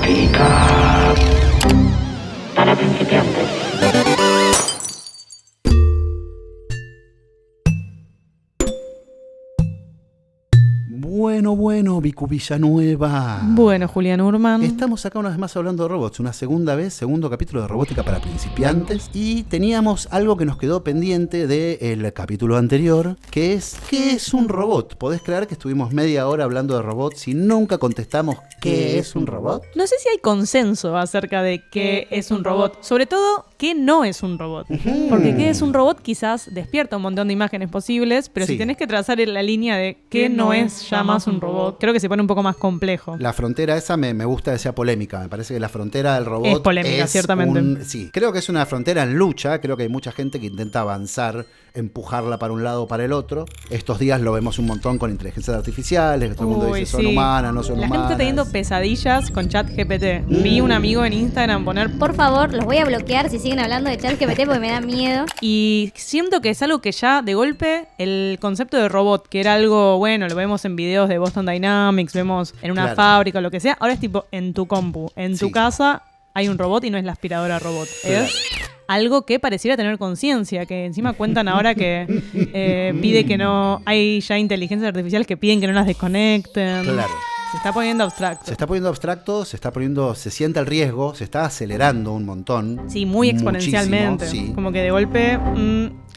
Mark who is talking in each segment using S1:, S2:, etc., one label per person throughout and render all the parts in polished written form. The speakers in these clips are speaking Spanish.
S1: Robótica para principiantes.
S2: Bueno, Vicu Villanueva.
S3: Bueno, Julián Urman.
S2: Estamos acá una vez más hablando de robots, una segunda vez, segundo capítulo de Robótica para principiantes. Y teníamos algo que nos quedó pendiente del capítulo anterior, que es ¿qué es un robot? ¿Podés creer que estuvimos media hora hablando de robots y nunca contestamos qué es un robot?
S3: No sé si hay consenso acerca de qué es un robot. Sobre todo, qué no es un robot. Porque qué es un robot quizás despierta un montón de imágenes posibles, pero
S2: Sí.
S3: si tenés que trazar la línea de qué no es ya más un robot, creo que se pone un poco más complejo.
S2: La frontera esa me gusta que sea polémica. Me parece que la frontera del robot
S3: Es polémica, ciertamente.
S2: Sí, creo que es una frontera en lucha. Creo que hay mucha gente que intenta avanzar, empujarla para un lado o para el otro. Estos días lo vemos un montón con inteligencias artificiales, que todo el mundo dice son
S3: sí.
S2: humanas, no son
S3: La
S2: humanas.
S3: gente está teniendo pesadillas con ChatGPT. Vi un amigo en Instagram poner
S4: Por favor, los voy a bloquear si siguen hablando de ChatGPT porque me da miedo.
S3: y siento que es algo que ya de golpe el concepto de robot, que era algo, bueno, lo vemos en videos de Boston Dynamics, vemos en una
S2: Claro.
S3: fábrica o lo que sea, ahora es tipo en tu compu, en tu
S2: Sí.
S3: casa hay un robot y no es la aspiradora robot. Es algo que pareciera tener conciencia, que encima cuentan ahora que pide que no, hay ya inteligencias artificiales que piden que no las desconecten.
S2: Claro.
S3: Se está poniendo abstracto.
S2: Se está poniendo abstracto, se siente el riesgo, se está acelerando un montón.
S3: Sí, muy exponencialmente.
S2: Muchísimo, sí.
S3: Como que de golpe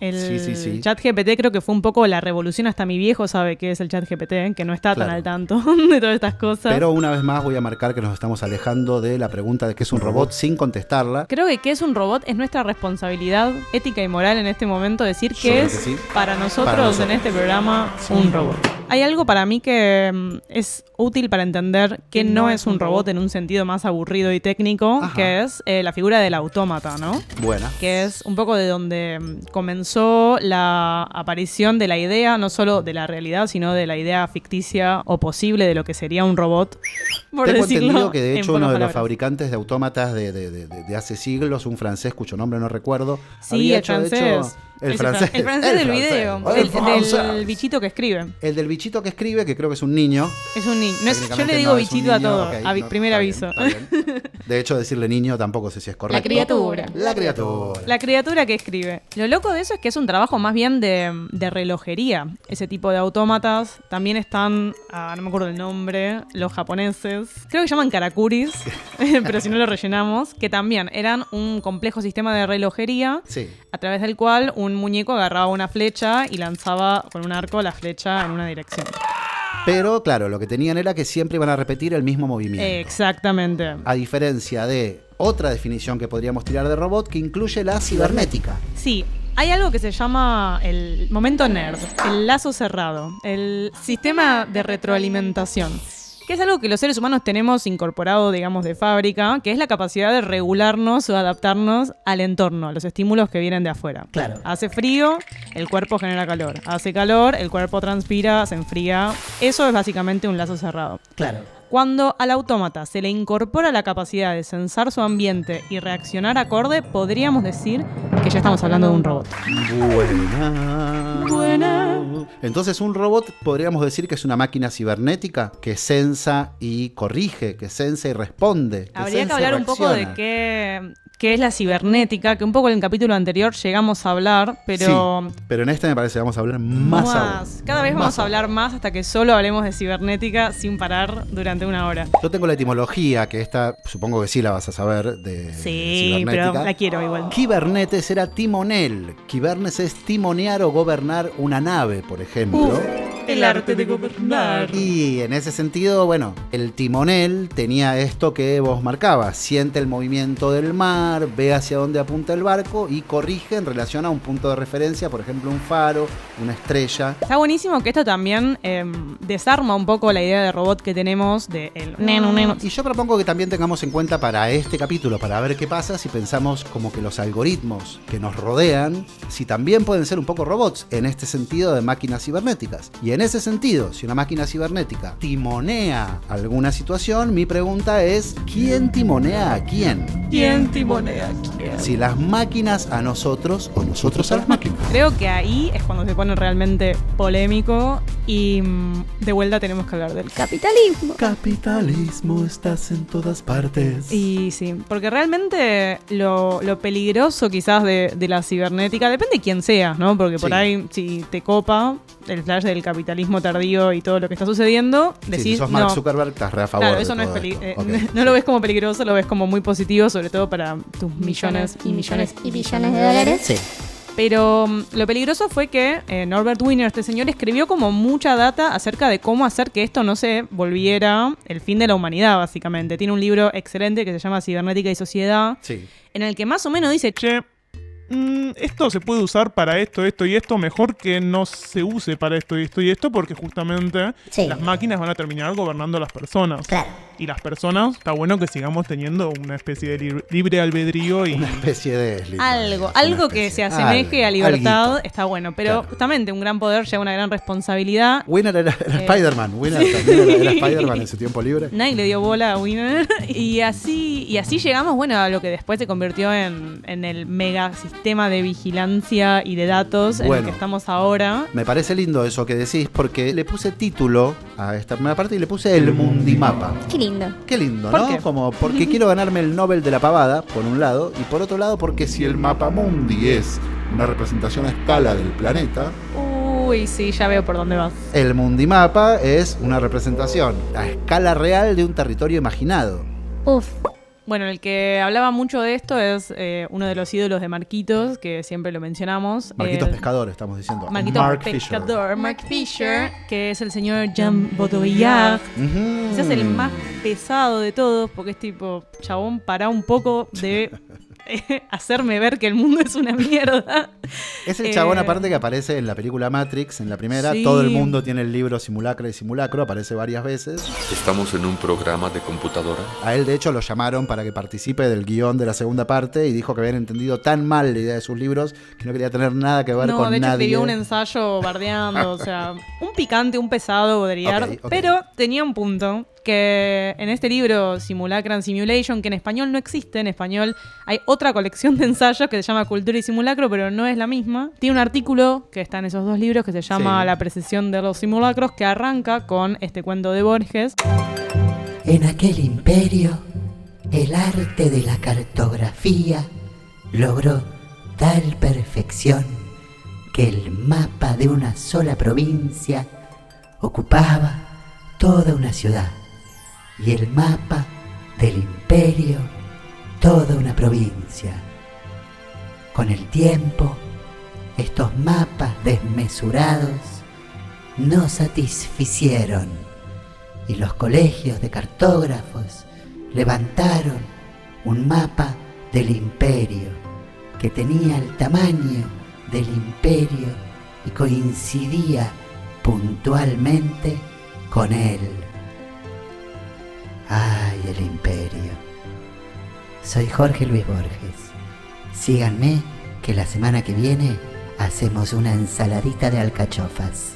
S3: el
S2: Sí.
S3: ChatGPT creo que fue un poco la revolución. Hasta mi viejo sabe qué es el ChatGPT, que no está tan
S2: Claro.
S3: al tanto de todas estas cosas.
S2: Pero una vez más voy a marcar que nos estamos alejando de la pregunta de qué es un robot sin contestarla.
S3: Creo que qué es un robot es nuestra responsabilidad ética y moral en este momento decir
S2: Yo
S3: qué
S2: creo
S3: es
S2: que sí.
S3: para nosotros
S2: Para nosotros.
S3: en este programa un robot. Hay algo para mí que es útil para entender que no es un robot en un sentido más aburrido y técnico,
S2: Ajá.
S3: que es la figura del autómata, ¿no?
S2: Buena.
S3: Que es un poco de donde comenzó la aparición de la idea, no solo de la realidad, sino de la idea ficticia o posible de lo que sería un robot. Por
S2: Tengo
S3: decirlo
S2: entendido que de
S3: en
S2: hecho uno
S3: pocas
S2: de los
S3: palabras.
S2: fabricantes de autómatas de hace siglos, un francés cuyo nombre no recuerdo,
S3: Sí,
S2: había
S3: el
S2: hecho, de
S3: francés.
S2: hecho, el francés.
S3: El francés del video.
S2: El francés.
S3: Del bichito que escribe.
S2: El del bichito que escribe, que creo que es un niño.
S3: Es un niño. No es- yo
S2: Técnicamente
S3: le digo
S2: no es un
S3: bichito a
S2: niño,
S3: todo.
S2: ok, no,
S3: Primer
S2: está
S3: aviso.
S2: bien, está bien. De hecho, decirle niño tampoco sé si es correcto.
S3: criatura.
S2: La criatura.
S3: La criatura que escribe. Lo loco de eso es que es un trabajo más bien de relojería. Ese tipo de autómatas. También están, no me acuerdo el nombre, los japoneses. Creo que llaman karakuris, pero si no lo rellenamos. Que también eran un complejo sistema de relojería
S2: Sí.
S3: a través del cual un muñeco agarraba una flecha y lanzaba con un arco la flecha en una dirección.
S2: Pero claro, lo que tenían era que siempre iban a repetir el mismo movimiento.
S3: Exactamente.
S2: A diferencia de otra definición que podríamos tirar de robot que incluye la cibernética.
S3: Sí, hay algo que se llama el momento nerd, el lazo cerrado, el sistema de retroalimentación, que es algo que los seres humanos tenemos incorporado, digamos, de fábrica, que es la capacidad de regularnos o adaptarnos al entorno, a los estímulos que vienen de afuera.
S5: Claro.
S3: Hace frío, el cuerpo genera calor. Hace calor, el cuerpo transpira, se enfría. Eso es básicamente un lazo cerrado.
S5: Claro.
S3: Cuando al autómata se le incorpora la capacidad de sensar su ambiente y reaccionar acorde, podríamos decir que ya estamos hablando de un robot.
S2: Buena. Entonces un robot podríamos decir que es una máquina cibernética que sensa y corrige, que sensa y responde.
S3: Habría
S2: sensa
S3: que
S2: y
S3: hablar un poco de
S2: reacciona.
S3: qué es la cibernética, que un poco en el capítulo anterior llegamos a hablar, pero
S2: Sí, pero en este me parece que vamos a hablar más aún.
S3: Cada vez vamos
S2: Más
S3: a hablar más hasta que solo hablemos de cibernética sin parar durante una hora.
S2: Yo tengo la etimología, que esta supongo que sí la vas a saber, de
S3: Sí,
S2: cibernética.
S3: pero la quiero igual.
S2: Kibernetes era timonel. Kibernes es timonear o gobernar una nave, por ejemplo.
S3: El arte de gobernar.
S2: Y en ese sentido, bueno, el timonel tenía esto que vos marcabas. Siente el movimiento del mar, ve hacia dónde apunta el barco y corrige en relación a un punto de referencia, por ejemplo, un faro, una estrella.
S3: Está buenísimo que esto también desarma un poco la idea de robot que tenemos de el neno.
S2: Y yo propongo que también tengamos en cuenta para este capítulo, para ver qué pasa si pensamos como que los algoritmos que nos rodean, si también pueden ser un poco robots, en este sentido de máquinas cibernéticas. Y en ese sentido, si una máquina cibernética timonea alguna situación, mi pregunta es, ¿quién timonea a quién?
S3: ¿Quién timonea quién?
S2: Si las máquinas a nosotros o nosotros a las máquinas.
S3: Creo que ahí es cuando se pone realmente polémico y de vuelta tenemos que hablar del
S4: Capitalismo.
S2: Capitalismo, estás en todas partes.
S3: Y sí, porque realmente lo peligroso quizás de la cibernética, depende de quién seas, ¿no? Porque por
S2: Sí.
S3: ahí, si te copa el flash del capitalismo tardío y todo lo que está sucediendo,
S2: Sí,
S3: decís,
S2: si sos Mark
S3: no,
S2: Zuckerberg, estás re a favor.
S3: claro,
S2: de
S3: eso no es
S2: todo esto. Ok,
S3: no
S2: sí.
S3: lo ves como peligroso, lo ves como muy positivo, sobre todo para tus millones y millones
S4: y billones de dólares.
S2: Sí.
S3: Pero lo peligroso fue que Norbert Wiener, este señor, escribió como mucha data acerca de cómo hacer que esto no se volviera el fin de la humanidad, básicamente. Tiene un libro excelente que se llama Cibernética y Sociedad,
S2: Sí.
S3: en el que más o menos dice,
S5: Che, esto se puede usar para esto, esto y esto, mejor que no se use para esto y esto y esto, porque justamente
S1: Sí.
S5: las máquinas van a terminar gobernando a las personas.
S1: Claro.
S5: Y las personas, está bueno que sigamos teniendo una especie de libre albedrío y...
S2: Una especie de...
S3: algo que se asemeje a libertad, está bueno. Pero
S2: Claro.
S3: justamente un gran poder lleva una gran responsabilidad.
S2: Winner era Spider-Man. Winner también era Spider-Man en su tiempo libre.
S3: Nadie le dio bola a Wiener. Y así llegamos, bueno, a lo que después se convirtió en el mega sistema de vigilancia y de datos en el
S2: Bueno.
S3: que estamos ahora.
S2: Me parece lindo eso que decís porque le puse título a esta primera parte y le puse el Mundimapa.
S4: Qué lindo.
S2: Qué lindo,
S3: ¿Por
S2: ¿no?
S3: qué?
S2: Como porque quiero ganarme el Nobel de la pavada, por un lado, y por otro lado porque si el mapa mundi es una representación a escala del planeta,
S3: Uy, sí, ya veo por dónde vas.
S2: el Mundimapa es una representación a escala real de un territorio imaginado.
S4: Uf.
S3: Bueno, el que hablaba mucho de esto es uno de los ídolos de Marquitos, que siempre lo mencionamos.
S2: Marquitos Pescador, estamos diciendo.
S3: Marquitos
S2: Mark
S3: Pescador, Mark Fisher, que es el señor Jean Baudrillard.
S2: Fisher. Ujú.
S3: Quizás el más pesado de todos, porque es tipo, chabón, para un poco de hacerme ver que el mundo es una mierda.
S2: Es el chabón aparte que aparece en la película Matrix, en la primera.
S3: Sí.
S2: Todo el mundo tiene el libro Simulacra y Simulacro, aparece varias veces.
S6: Estamos en un programa de computadora.
S2: A él, de hecho, lo llamaron para que participe del guión de la segunda parte y dijo que habían entendido tan mal la idea de sus libros que no quería tener nada que ver
S3: No,
S2: con
S3: de hecho
S2: nadie.
S3: escribió un ensayo bardeando, o sea, un picante, un pesado Baudrillard,
S2: Ok, ok.
S3: pero tenía un punto que en este libro Simulacra and Simulation, que en español no existe, en español hay otra colección de ensayos que se llama Cultura y Simulacro, pero no es la misma. Tiene un artículo que está en esos dos libros que se llama
S2: Sí.
S3: La precesión de los simulacros, que arranca con este cuento de Borges.
S7: En aquel imperio, el arte de la cartografía logró tal perfección que el mapa de una sola provincia ocupaba toda una ciudad y el mapa del imperio toda una provincia. Con el tiempo, estos mapas desmesurados no satisficieron y los colegios de cartógrafos levantaron un mapa del imperio que tenía el tamaño del imperio y coincidía puntualmente con él. ¡Ay, el imperio! Soy Jorge Luis Borges. Síganme que la semana que viene hacemos una ensaladita de alcachofas.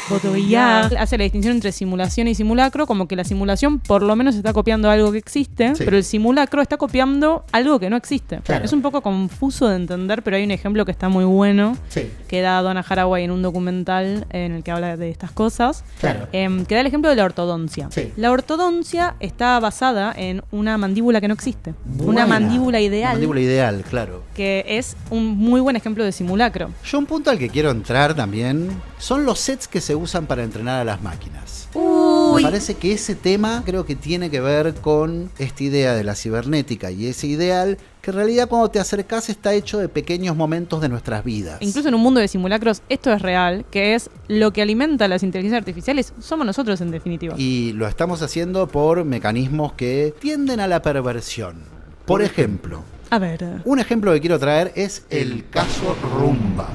S3: Baudrillard hace la distinción entre simulación y simulacro, como que la simulación por lo menos está copiando algo que existe,
S2: Sí.
S3: pero el simulacro está copiando algo que no existe.
S2: Claro.
S3: Es un poco confuso de entender, pero hay un ejemplo que está muy bueno,
S2: Sí,
S3: que da Donna Haraway en un documental en el que habla de estas cosas,
S2: claro.
S3: que da el ejemplo de la ortodoncia.
S2: Sí.
S3: La ortodoncia está basada en una mandíbula que no existe, una
S2: Buena.
S3: mandíbula ideal,
S2: Mandíbula ideal, claro.
S3: que es un muy buen ejemplo de simulacro.
S2: Yo un punto al que quiero entrar también son los sets que se usan para entrenar a las máquinas. Me parece que ese tema creo que tiene que ver con esta idea de la cibernética y ese ideal que en realidad cuando te acercás está hecho de pequeños momentos de nuestras vidas.
S3: Incluso en un mundo de simulacros esto es real, que es lo que alimenta las inteligencias artificiales, somos nosotros en definitiva.
S2: Y lo estamos haciendo por mecanismos que tienden a la perversión. Por ejemplo,
S3: A ver,
S2: un ejemplo que quiero traer es el caso Rumba.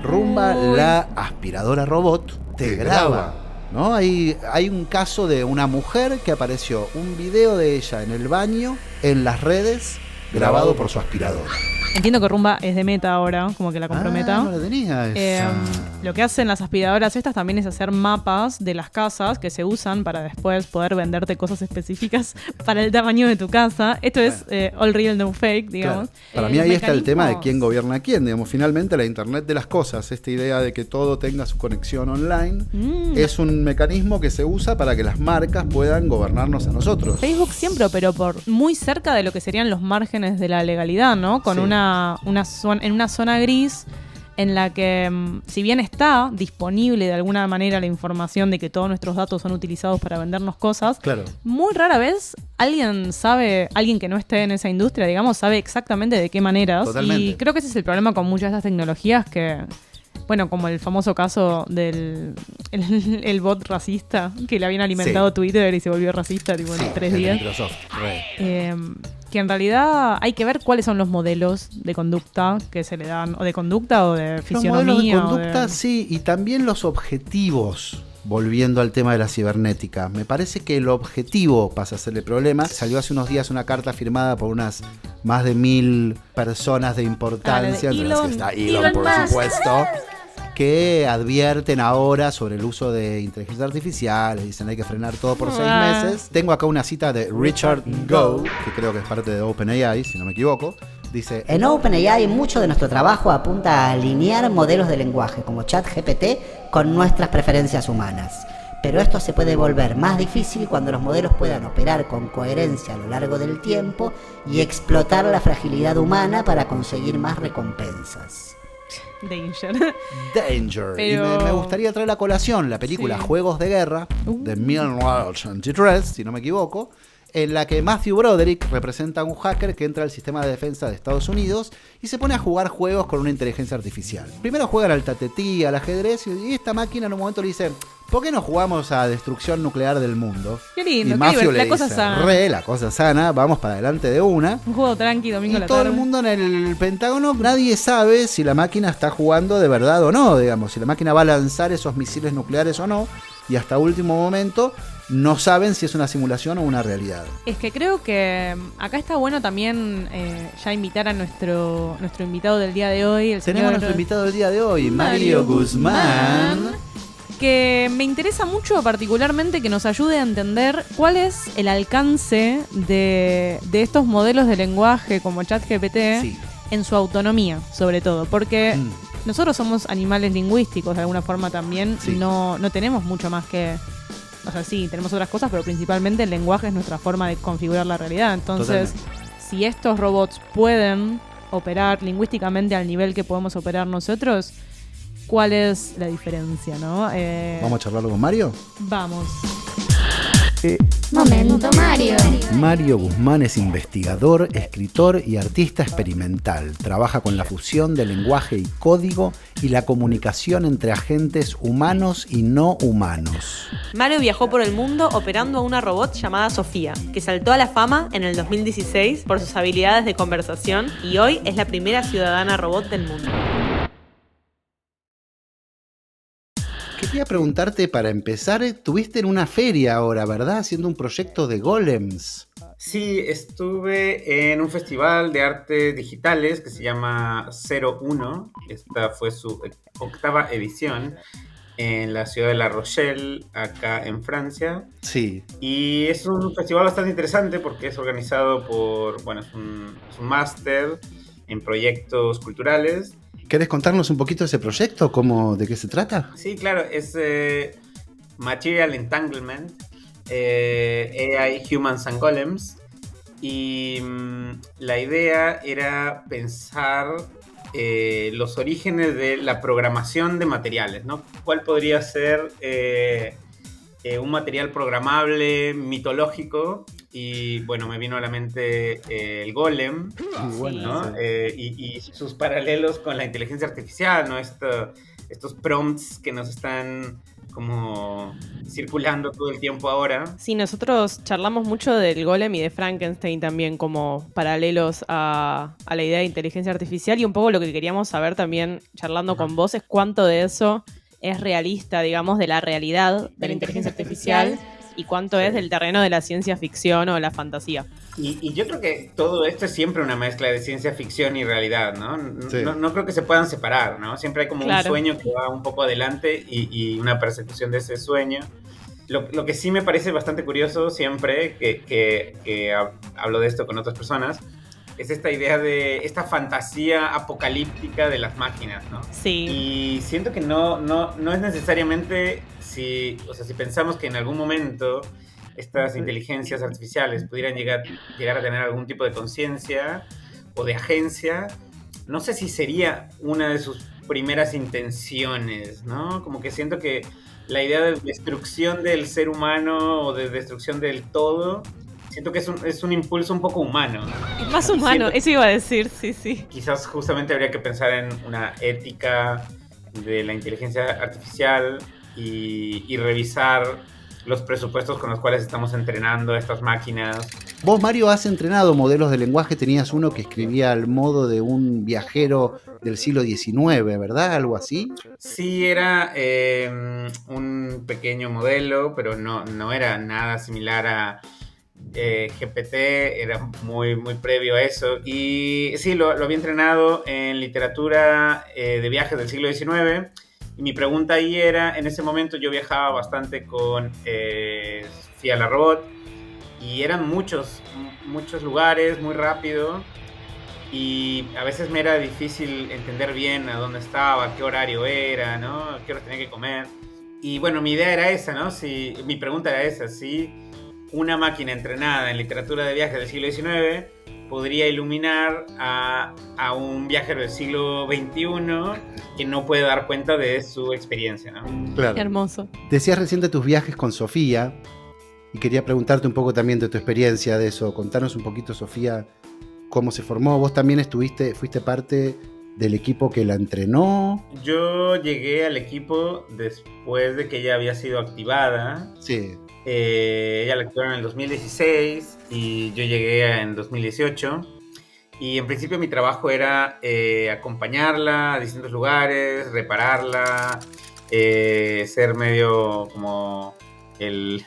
S2: Rumba,
S3: Uy.
S2: la aspiradora robot, te graba. ¿No? Hay un caso de una mujer que apareció un video de ella en el baño, en las redes, grabado por su aspiradora.
S3: entiendo que Roomba es de Meta ahora, como que la compró Meta.
S2: No la tenía esa.
S3: Lo que hacen las aspiradoras estas también es hacer mapas de las casas que se usan para después poder venderte cosas específicas para el tamaño de tu casa. Esto es all real, no fake, digamos.
S2: Claro. Para mí ahí está el tema de
S3: mecanismos-
S2: quién gobierna a quién. Digamos, finalmente la Internet de las cosas, esta idea de que todo tenga su conexión online, es un mecanismo que se usa para que las marcas puedan gobernarnos a nosotros.
S3: Facebook siempre operó por muy cerca de lo que serían los márgenes de la legalidad, ¿no? Con
S2: Sí.
S3: en una zona gris en la que, si bien está disponible de alguna manera la información de que todos nuestros datos son utilizados para vendernos cosas,
S2: Claro.
S3: muy rara vez alguien que no esté en esa industria, digamos, sabe exactamente de qué maneras.
S2: Totalmente.
S3: Y creo que ese es el problema con muchas de estas tecnologías que... Bueno, como el famoso caso del el bot racista, que le habían alimentado Twitter y se volvió racista tipo, en 3
S2: de
S3: días.
S2: Microsoft.
S3: Que en realidad hay que ver cuáles son los modelos de conducta que se le dan, o de conducta o de
S2: Los
S3: fisionomía.
S2: modelos de
S3: o
S2: conducta, sí, y también los objetivos. Volviendo al tema de la cibernética, me parece que el objetivo pasa a ser el problema. Salió hace unos días una carta firmada por unas más de 1000 personas de importancia,
S3: de
S2: entre las que
S3: Elon.
S2: está Elon,
S4: Elon
S2: por
S4: Musk.
S2: supuesto, que advierten ahora sobre el uso de inteligencia artificial. Dicen hay que frenar todo por 6 meses. Tengo acá una cita de Richard Go, que creo que es parte de OpenAI, si no me equivoco. Dice:
S7: En OpenAI mucho de nuestro trabajo apunta a alinear modelos de lenguaje como ChatGPT con nuestras preferencias humanas. Pero esto se puede volver más difícil cuando los modelos puedan operar con coherencia a lo largo del tiempo y explotar la fragilidad humana para conseguir más recompensas.
S3: Danger.
S2: Danger.
S3: Pero-
S2: Y me gustaría traer a colación la película Juegos de Guerra de 1983, si no me equivoco, en la que Matthew Broderick representa a un hacker que entra al sistema de defensa de Estados Unidos y se pone a jugar juegos con una inteligencia artificial. Primero juegan al tatetí, al ajedrez, y esta máquina en un momento le dice: ¿por qué no jugamos a destrucción nuclear del mundo?
S3: Qué lindo,
S2: Y
S3: qué
S2: Matthew
S3: divertido,
S2: le
S3: la cosa
S2: dice:
S3: sana.
S2: la cosa sana, vamos para adelante de una.
S3: Un juego tranqui, domingo a
S2: Y
S3: la
S2: todo
S3: tarde.
S2: el mundo en el Pentágono, nadie sabe si la máquina está jugando de verdad o no, digamos, si la máquina va a lanzar esos misiles nucleares o no, y hasta último momento no saben si es una simulación o una realidad.
S3: Es que creo que acá está bueno también ya invitar a nuestro invitado del día de hoy, el
S2: Tenemos
S3: señor
S2: nuestro invitado del día de hoy,
S3: Mario
S2: Mario Guzmán.
S3: que me interesa mucho particularmente que nos ayude a entender cuál es el alcance de estos modelos de lenguaje como ChatGPT
S2: Sí.
S3: en su autonomía, sobre todo, porque
S2: Mm.
S3: nosotros somos animales lingüísticos de alguna forma también,
S2: Sí.
S3: y no tenemos mucho más que... O sea, sí, tenemos otras cosas, pero principalmente el lenguaje es nuestra forma de configurar la realidad. Entonces, si estos robots pueden operar lingüísticamente al nivel que podemos operar nosotros, ¿cuál es la diferencia, no?
S2: ¿Vamos a charlarlo con Mario?
S3: Vamos.
S4: Momento Mario.
S2: Mario Guzmán es investigador, escritor y artista experimental. Trabaja con la fusión de lenguaje y código y la comunicación entre agentes humanos y no humanos.
S8: Mario viajó por el mundo operando a una robot llamada Sofía, que saltó a la fama en el 2016 por sus habilidades de conversación y hoy es la primera ciudadana robot del mundo.
S2: Quería preguntarte, para empezar, tuviste en una feria ahora, ¿verdad? Haciendo un proyecto de golems.
S9: Sí, estuve en un festival de artes digitales que se llama 01. Esta fue su 8ª edición en la ciudad de La Rochelle, acá en Francia.
S2: Sí.
S9: Y es un festival bastante interesante porque es organizado por, bueno, es un máster en proyectos culturales.
S2: ¿Querés contarnos un poquito de ese proyecto? ¿De qué se trata?
S9: Sí, claro, es Material Entanglement, AI, Humans and Golems. Y la idea era pensar los orígenes de la programación de materiales, ¿no? ¿Cuál podría ser un material programable, mitológico? Y bueno, me vino a la mente el golem, ¿no? Y sus paralelos con la inteligencia artificial, ¿no? Estos prompts que nos están como circulando todo el tiempo ahora.
S8: Sí, nosotros charlamos mucho del Golem y de Frankenstein también como paralelos a la idea de inteligencia artificial, y un poco lo que queríamos saber también charlando con vos es cuánto de eso es realista, digamos, de la realidad de la inteligencia artificial y cuánto es del terreno de la ciencia ficción o la fantasía.
S9: Y yo creo que todo esto es siempre una mezcla de ciencia ficción y realidad, ¿no?
S2: Sí.
S9: No creo que se puedan separar, ¿no? Siempre hay como un sueño que va un poco adelante y una persecución de ese sueño. Lo que sí me parece bastante curioso siempre que hablo de esto con otras personas es esta idea de esta fantasía apocalíptica de las máquinas, ¿no?
S8: Sí.
S9: Y siento que no es necesariamente si pensamos que en algún momento estas inteligencias artificiales pudieran llegar a tener algún tipo de conciencia o de agencia, no sé si sería una de sus primeras intenciones, ¿no? Como que siento que la idea de destrucción del ser humano o de destrucción del todo, siento que es un impulso un poco humano.
S8: Es más humano, eso iba a decir, sí.
S9: Quizás justamente habría que pensar en una ética de la inteligencia artificial y revisar los presupuestos con los cuales estamos entrenando a estas máquinas.
S2: Vos, Mario, has entrenado modelos de lenguaje. Tenías uno que escribía al modo de un viajero del siglo XIX, ¿verdad? ¿Algo así?
S9: Sí, era un pequeño modelo, pero no era nada similar a GPT, era muy previo a eso. Y sí, lo había entrenado en literatura de viajes del siglo XIX. Y mi pregunta ahí era, en ese momento yo viajaba bastante con Sofía la robot, y eran muchos lugares, muy rápido, y a veces me era difícil entender bien a dónde estaba, qué horario era, ¿no? Qué hora tenía que comer. Y bueno, mi idea era esa, ¿no? Mi pregunta era esa, si una máquina entrenada en literatura de viajes del siglo XIX podría iluminar a un viajero del siglo XXI que no puede dar cuenta de su experiencia, ¿no?
S2: Claro.
S8: Qué hermoso.
S2: Decías recién de tus viajes con Sofía y quería preguntarte un poco también de tu experiencia de eso. Contanos un poquito, Sofía, cómo se formó. Vos también fuiste parte del equipo que la entrenó.
S9: Yo llegué al equipo después de que ella había sido activada.
S2: Sí.
S9: Ella la activaron en el 2016 y yo llegué en 2018. Y en principio mi trabajo era acompañarla a distintos lugares, repararla, ser medio como el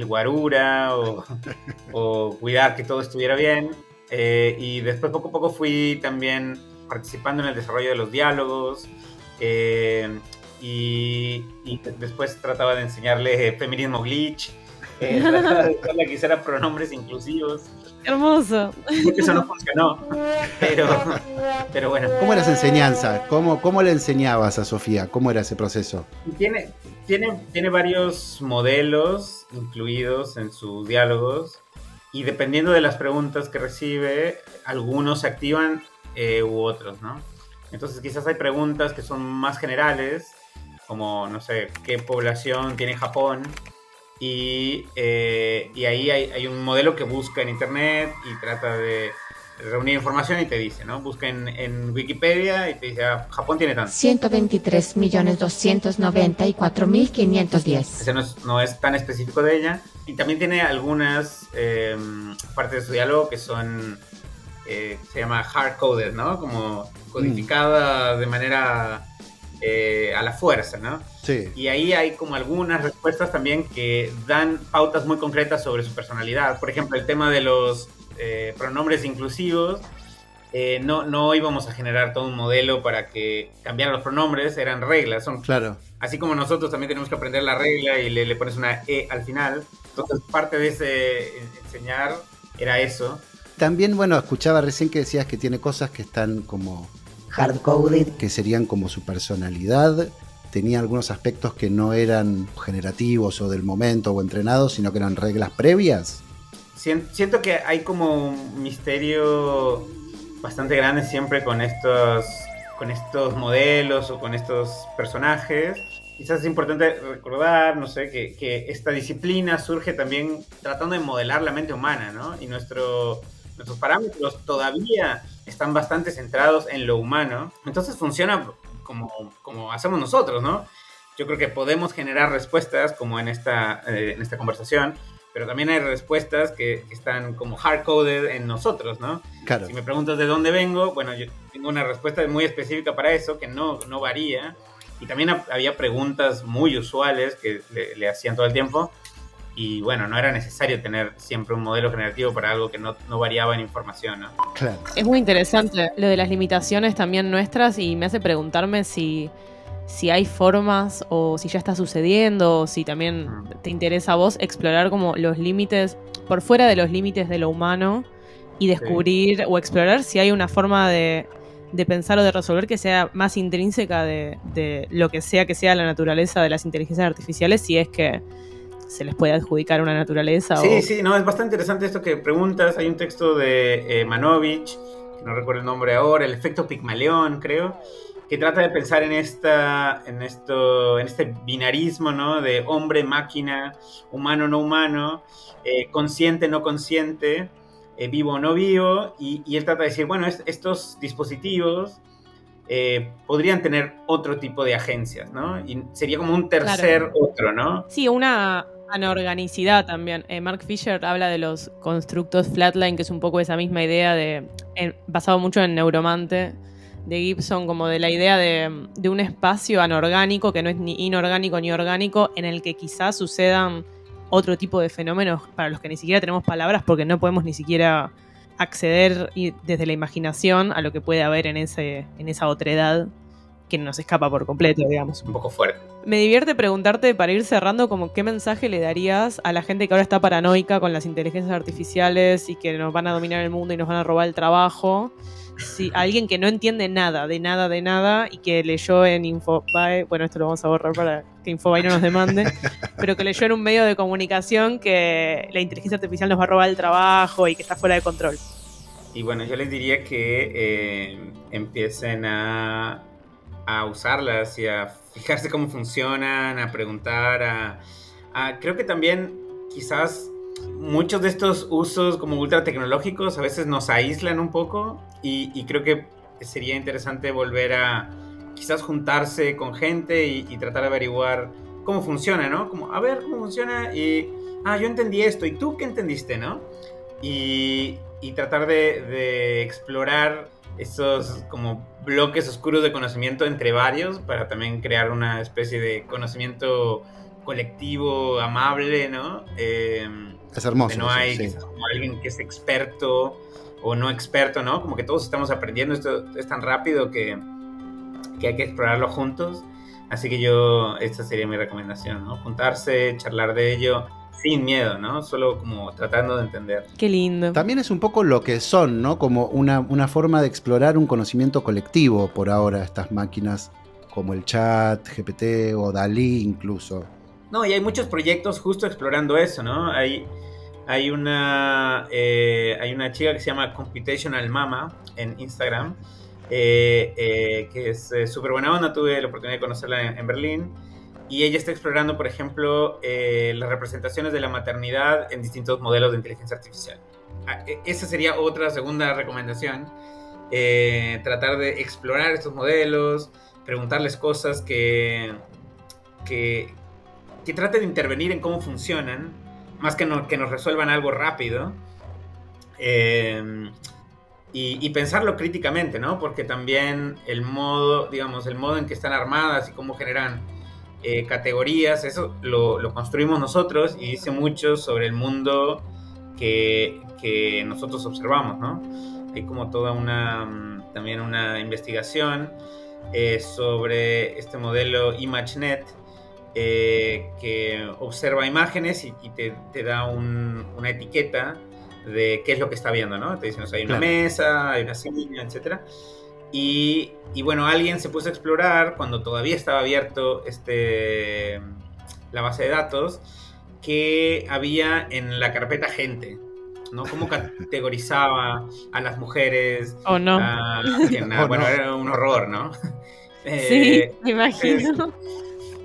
S9: guarura o cuidar que todo estuviera bien. Y después poco a poco fui también participando en el desarrollo de los diálogos. Y después trataba de enseñarle feminismo glitch, trataba de hacerle que hiciera pronombres inclusivos.
S3: Hermoso.
S9: Porque eso no funcionó, pero bueno.
S2: ¿Cómo era esa enseñanza? ¿Cómo le enseñabas a Sofía? ¿Cómo era ese proceso?
S9: Tiene varios modelos incluidos en sus diálogos, y dependiendo de las preguntas que recibe, algunos se activan u otros, ¿no? Entonces quizás hay preguntas que son más generales, como, no sé, ¿qué población tiene Japón? Y ahí hay un modelo que busca en internet y trata de reunir información y te dice, ¿no? Busca en Wikipedia y te dice, Japón tiene tanto.
S1: 123.294.510.
S9: Ese no es tan específico de ella. Y también tiene algunas partes de su diálogo que son, se llama hard-coded, ¿no? Como codificada de manera a la fuerza, ¿no?
S2: Sí.
S9: Y ahí hay como algunas respuestas también que dan pautas muy concretas sobre su personalidad. Por ejemplo, el tema de los pronombres inclusivos. No íbamos a generar todo un modelo para que cambiaran los pronombres, eran reglas.
S2: Claro.
S9: Así como nosotros también tenemos que aprender la regla y le pones una E al final. Entonces, parte de ese enseñar era eso.
S2: También, bueno, escuchaba recién que decías que tiene cosas que están como hard-coded, que serían como su personalidad. Tenía algunos aspectos que no eran generativos o del momento o entrenados, sino que eran reglas previas.
S9: Siento que hay como un misterio bastante grande siempre con estos modelos o con estos personajes. Quizás es importante recordar, no sé, que esta disciplina surge también tratando de modelar la mente humana, ¿no? Y nuestros parámetros todavía están bastante centrados en lo humano. Entonces funciona como hacemos nosotros, ¿no? Yo creo que podemos generar respuestas como en esta conversación, pero también hay respuestas que están como hard-coded en nosotros, ¿no?
S2: Claro.
S9: Si me preguntas de dónde vengo, bueno, yo tengo una respuesta muy específica para eso, que no varía. Y también había preguntas muy usuales que le hacían todo el tiempo. y bueno, no era necesario tener siempre un modelo generativo para algo que no variaba en información, ¿no?
S2: Claro.
S3: Es muy interesante lo de las limitaciones también nuestras y me hace preguntarme si hay formas o si ya está sucediendo o si también te interesa a vos explorar como los límites, por fuera de los límites de lo humano y descubrir o explorar si hay una forma de pensar o de resolver que sea más intrínseca de lo que sea la naturaleza de las inteligencias artificiales, si es que se les puede adjudicar una naturaleza.
S9: Sí, no, es bastante interesante esto que preguntas. Hay un texto de Manovich, que no recuerdo el nombre ahora, el efecto Pigmalión, creo, que trata de pensar en este binarismo, ¿no? De hombre-máquina, humano-no humano, consciente-no consciente, vivo o no vivo, y él trata de decir, bueno, estos dispositivos podrían tener otro tipo de agencias, ¿no? Y sería como un tercer otro, ¿no?
S3: Sí, una anorganicidad también. Mark Fisher habla de los constructos flatline, que es un poco esa misma idea basado mucho en Neuromante de Gibson, como de la idea de un espacio anorgánico, que no es ni inorgánico ni orgánico, en el que quizás sucedan otro tipo de fenómenos para los que ni siquiera tenemos palabras, porque no podemos ni siquiera acceder desde la imaginación a lo que puede haber en esa otredad que nos escapa por completo, digamos.
S9: Un poco fuerte.
S3: Me divierte preguntarte, para ir cerrando, como qué mensaje le darías a la gente que ahora está paranoica con las inteligencias artificiales y que nos van a dominar el mundo y nos van a robar el trabajo. Si alguien que no entiende nada y que leyó en Infobae, bueno, esto lo vamos a borrar para que Infobae no nos demande, pero que leyó en un medio de comunicación que la inteligencia artificial nos va a robar el trabajo y que está fuera de control.
S9: Y bueno, yo les diría que empiecen a usarlas y a fijarse cómo funcionan, a preguntar, creo que también quizás muchos de estos usos como ultra tecnológicos a veces nos aíslan un poco y creo que sería interesante volver a quizás juntarse con gente y tratar de averiguar cómo funciona, ¿no? Como, a ver cómo funciona y, yo entendí esto, ¿y tú qué entendiste, no? Y tratar de explorar esos como bloques oscuros de conocimiento entre varios para también crear una especie de conocimiento colectivo amable, ¿no?
S2: Es hermoso.
S9: No hay
S2: sí.
S9: como alguien que es experto o no experto, ¿no? Como que todos estamos aprendiendo, esto es tan rápido que hay que explorarlo juntos. Así que esta sería mi recomendación, ¿no? Juntarse, charlar de ello sin miedo, ¿no? Solo como tratando de entender.
S3: Qué lindo.
S2: También es un poco lo que son, ¿no? Como una forma de explorar un conocimiento colectivo por ahora, estas máquinas como el Chat, GPT o DALL-E incluso.
S9: No, y hay muchos proyectos justo explorando eso, ¿no? Hay una chica que se llama Computational Mama en Instagram, que es súper buena onda. Tuve la oportunidad de conocerla en Berlín. Y ella está explorando, por ejemplo, las representaciones de la maternidad en distintos modelos de inteligencia artificial. Esa sería otra segunda recomendación. Tratar de explorar estos modelos, preguntarles cosas que traten de intervenir en cómo funcionan, más que nos resuelvan algo rápido. Y pensarlo críticamente, ¿no? Porque también el modo en que están armadas y cómo generan categorías, eso lo construimos nosotros y dice mucho sobre el mundo que nosotros observamos, ¿no? Hay como toda también una investigación sobre este modelo ImageNet que observa imágenes y te da una etiqueta de qué es lo que está viendo, ¿no? Te dicen, o sea, hay una mesa, hay una silla, etc. Y bueno, alguien se puso a explorar cuando todavía estaba abierto la base de datos que había en la carpeta gente, ¿no? Cómo categorizaba a las mujeres.
S3: Oh, no.
S9: Bueno, era un horror, ¿no?
S3: Sí, me imagino.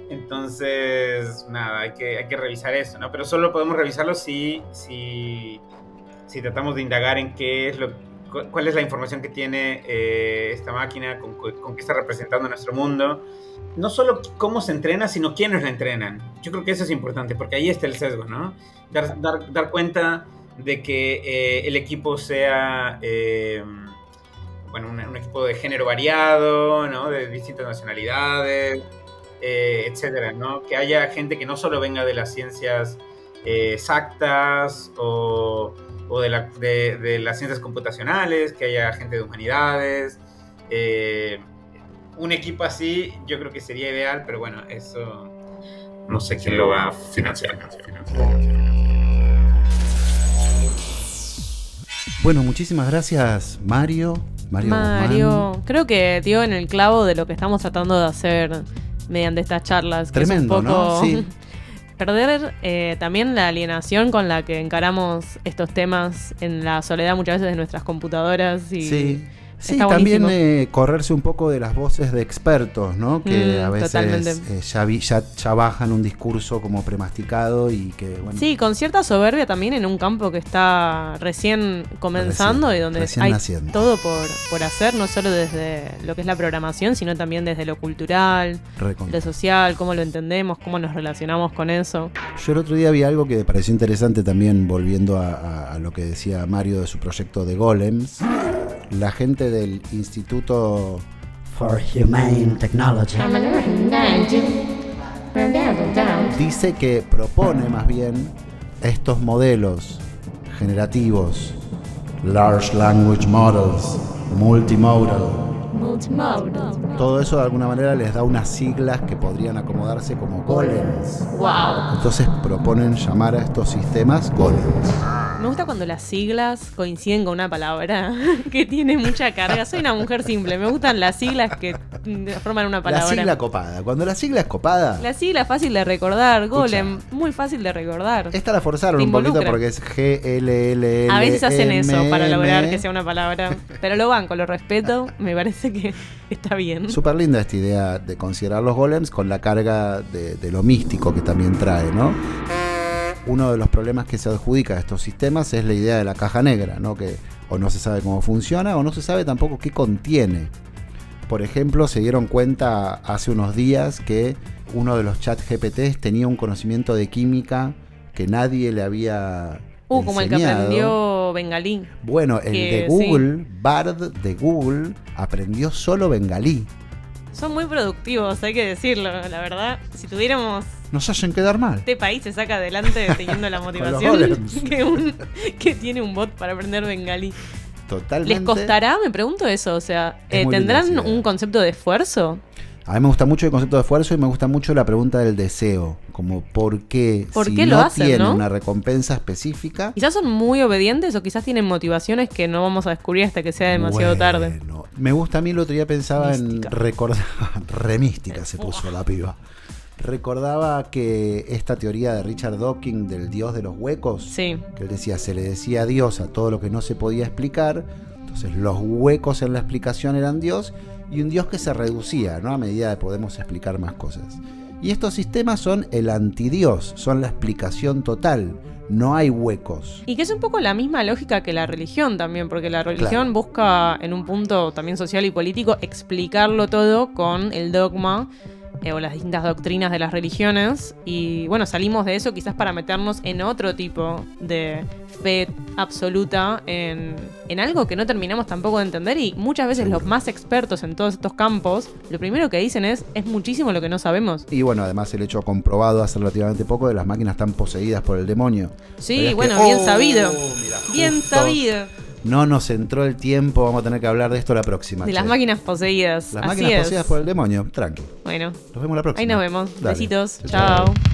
S9: Entonces, nada, hay que revisar eso, ¿no? Pero solo podemos revisarlo si tratamos de indagar en cuál es la información que tiene esta máquina, con qué está representando nuestro mundo. No solo cómo se entrena, sino quiénes la entrenan. Yo creo que eso es importante, porque ahí está el sesgo, ¿no? Dar cuenta de que el equipo sea un equipo de género variado, ¿no? De distintas nacionalidades, etcétera, ¿no? Que haya gente que no solo venga de las ciencias exactas o de las ciencias computacionales, que haya gente de humanidades. Un equipo así yo creo que sería ideal, pero bueno, eso no sé quién lo va a financiar.
S2: Bueno, muchísimas gracias, Mario Guzmán.
S3: Creo que dio en el clavo de lo que estamos tratando de hacer mediante estas charlas. Que
S2: Tremendo,
S3: es un poco
S2: ¿no? Sí.
S3: perder también la alienación con la que encaramos estos temas en la soledad muchas veces de nuestras computadoras. Y
S2: sí,
S3: está
S2: también
S3: buenísimo.
S2: correrse un poco de las voces de expertos, ¿no? Que a
S3: totalmente.
S2: veces ya bajan un discurso como premasticado y que, bueno...
S3: Sí, con cierta soberbia también en un campo que está recién comenzando y donde
S2: recién
S3: hay
S2: naciendo.
S3: todo por hacer, no solo desde lo que es la programación, sino también desde lo cultural, lo social, cómo lo entendemos, cómo nos relacionamos con eso.
S2: Yo el otro día vi algo que me pareció interesante también, volviendo a lo que decía Mario de su proyecto de Golems. La gente del Instituto
S7: For Humane Technology
S2: dice que propone más bien estos modelos generativos, Large Language Models, Multimodal. Todo eso de alguna manera les da unas siglas que podrían acomodarse como golems.
S3: ¡Wow!
S2: Entonces proponen llamar a estos sistemas golems.
S3: Me gusta cuando las siglas coinciden con una palabra que tiene mucha carga. Soy una mujer simple, me gustan las siglas que forman una palabra.
S2: La sigla copada. Cuando la sigla es copada...
S3: La sigla fácil de recordar, golem, muy fácil de recordar.
S2: Esta la forzaron
S3: Te
S2: un poquito
S3: involucra.
S2: porque es GLLL.
S3: A veces hacen eso para lograr que sea una palabra. Pero lo banco, lo respeto, me parece que está bien.
S2: Súper linda esta idea de considerar los golems con la carga de lo místico que también trae, ¿no? Uno de los problemas que se adjudica a estos sistemas es la idea de la caja negra, ¿no? Que o no se sabe cómo funciona o no se sabe tampoco qué contiene. Por ejemplo, se dieron cuenta hace unos días que uno de los chat GPTs tenía un conocimiento de química que nadie le había
S3: como el que
S2: enseñado.
S3: aprendió bengalí.
S2: Bueno, el de Google, Bard de Google, aprendió solo bengalí.
S3: Son muy productivos, hay que decirlo, la verdad. Si tuviéramos...
S2: Nos hacen quedar mal.
S3: Este país se saca adelante teniendo la motivación que tiene un bot para aprender bengalí.
S2: Totalmente.
S3: ¿Les costará? Me pregunto eso. O sea, ¿tendrán un concepto de esfuerzo?
S2: A mí me gusta mucho el concepto de esfuerzo y me gusta mucho la pregunta del deseo. Como ¿por qué?
S3: ¿Por qué lo hacen,
S2: tiene
S3: no?
S2: una recompensa específica.
S3: Quizás son muy obedientes o quizás tienen motivaciones que no vamos a descubrir hasta que sea demasiado tarde.
S2: Me gusta, a mí el otro día pensaba mística. En recordar... Remística se puso la piba. Recordaba que esta teoría de Richard Dawkins del dios de los huecos,
S3: sí.
S2: Que él decía, se le decía Dios a todo lo que no se podía explicar, entonces los huecos en la explicación eran Dios, y un Dios que se reducía, ¿no? A medida de podemos explicar más cosas. Y estos sistemas son el antidios, son la explicación total, no hay huecos.
S3: Y que es un poco la misma lógica que la religión también, porque la religión busca en un punto también social y político explicarlo todo con el dogma o las distintas doctrinas de las religiones, y bueno, salimos de eso quizás para meternos en otro tipo de fe absoluta en algo que no terminamos tampoco de entender, y muchas veces los más expertos en todos estos campos, lo primero que dicen es muchísimo lo que no sabemos.
S2: Y bueno, además el hecho comprobado hace relativamente poco de las máquinas están poseídas por el demonio.
S3: Sí, bueno, bien sabido.
S2: Mirá,
S3: bien sabido.
S2: No nos entró el tiempo, vamos a tener que hablar de esto la próxima.
S3: De las máquinas poseídas.
S2: Las máquinas poseídas por el demonio, tranqui.
S3: Bueno,
S2: nos vemos la próxima.
S3: ahí nos vemos.
S2: Dale.
S3: Besitos.
S2: Chao.
S3: Chao.